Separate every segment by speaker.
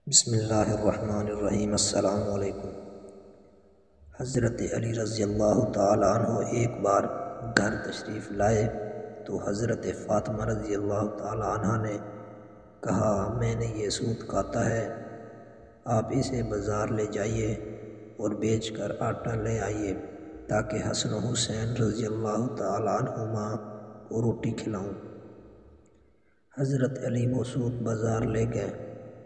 Speaker 1: بسم اللہ الرحمن الرحیم۔ السلام علیکم۔ حضرت علی رضی اللہ تعالیٰ عنہ ایک بار گھر تشریف لائے تو حضرت فاطمہ رضی اللہ تعالیٰ عنہ نے کہا، میں نے یہ سوت کاتا ہے، آپ اسے بازار لے جائیے اور بیچ کر آٹا لے آئیے تاکہ حسن و حسین رضی اللہ تعالیٰ عنہما کو روٹی کھلاؤں۔ حضرت علی وہ سوت بازار لے گئے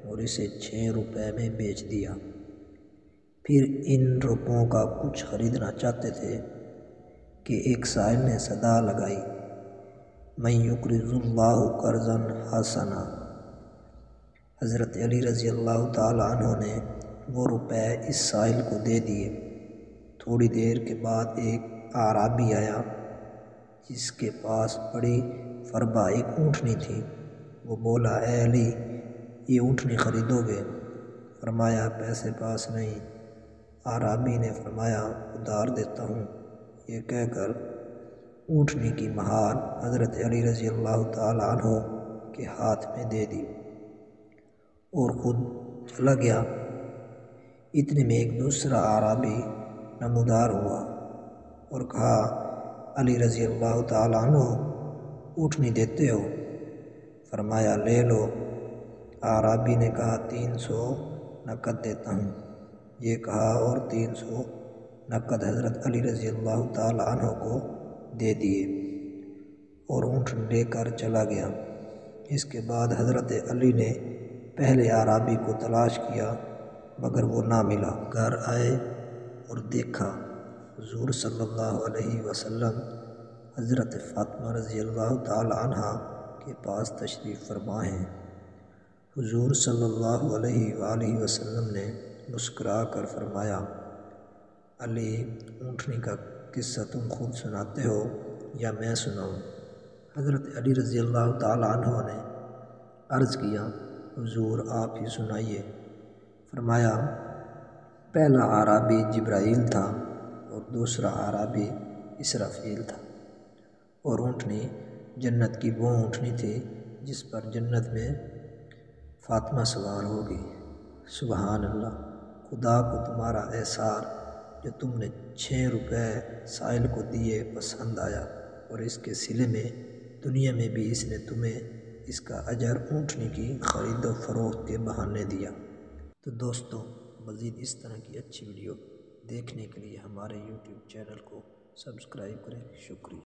Speaker 1: اور اسے 6 روپے میں بیچ دیا۔ پھر ان روپوں کا کچھ خریدنا چاہتے تھے کہ ایک سائل نے صدا لگائی، من یقرض اللہ قرضا حسنا۔ حضرت علی رضی اللہ تعالیٰ عنہ نے وہ روپے اس سائل کو دے دیے۔ تھوڑی دیر کے بعد ایک اعرابی آیا جس کے پاس بڑی فربا ایک اونٹنی تھی۔ وہ بولا، اے علی، یہ اونٹنی خریدو گے؟ فرمایا، پیسے پاس نہیں۔ اعرابی نے فرمایا، ادھار دیتا ہوں۔ یہ کہہ کر اونٹنی کی مہار حضرت علی رضی اللہ تعالیٰ عنہ کے ہاتھ میں دے دی اور خود چلا گیا۔ اتنے میں ایک دوسرا اعرابی نمودار ہوا اور کہا، علی رضی اللہ تعالیٰ عنہ اونٹنی دیتے ہو؟ فرمایا، لے لو۔ اعرابی نے کہا، 300 نقد دیتا ہوں۔ یہ کہا اور 300 نقد حضرت علی رضی اللہ تعالیٰ عنہ کو دے دیے اور اونٹنی لے کر چلا گیا۔ اس کے بعد حضرت علی نے پہلے اعرابی کو تلاش کیا مگر وہ نہ ملا۔ گھر آئے اور دیکھا حضور صلی اللہ علیہ وسلم حضرت فاطمہ رضی اللہ تعالیٰ عنہ کے پاس تشریف فرما ہیں۔ حضور صلی اللہ علیہ وآلہ وسلم نے مسکرا کر فرمایا، علی، اونٹنی کا قصہ تم خود سناتے ہو یا میں سناؤں؟ حضرت علی رضی اللہ تعالیٰ عنہ نے عرض کیا، حضور آپ ہی سنائیے۔ فرمایا، پہلا اعرابی جبرائیل تھا اور دوسرا اعرابی اسرافیل تھا، اور اونٹنی جنت کی وہ اونٹنی تھی جس پر جنت میں فاطمہ سوار ہوگی۔ سبحان اللہ! خدا کو تمہارا احسار جو تم نے 6 روپے سائل کو دیے پسند آیا، اور اس کے صلے میں دنیا میں بھی اس نے تمہیں اس کا اجر اونٹنی کی خرید و فروخت کے بہانے دیا۔ تو دوستو، مزید اس طرح کی اچھی ویڈیو دیکھنے کے لیے ہمارے YouTube چینل کو سبسکرائب کریں۔ شکریہ۔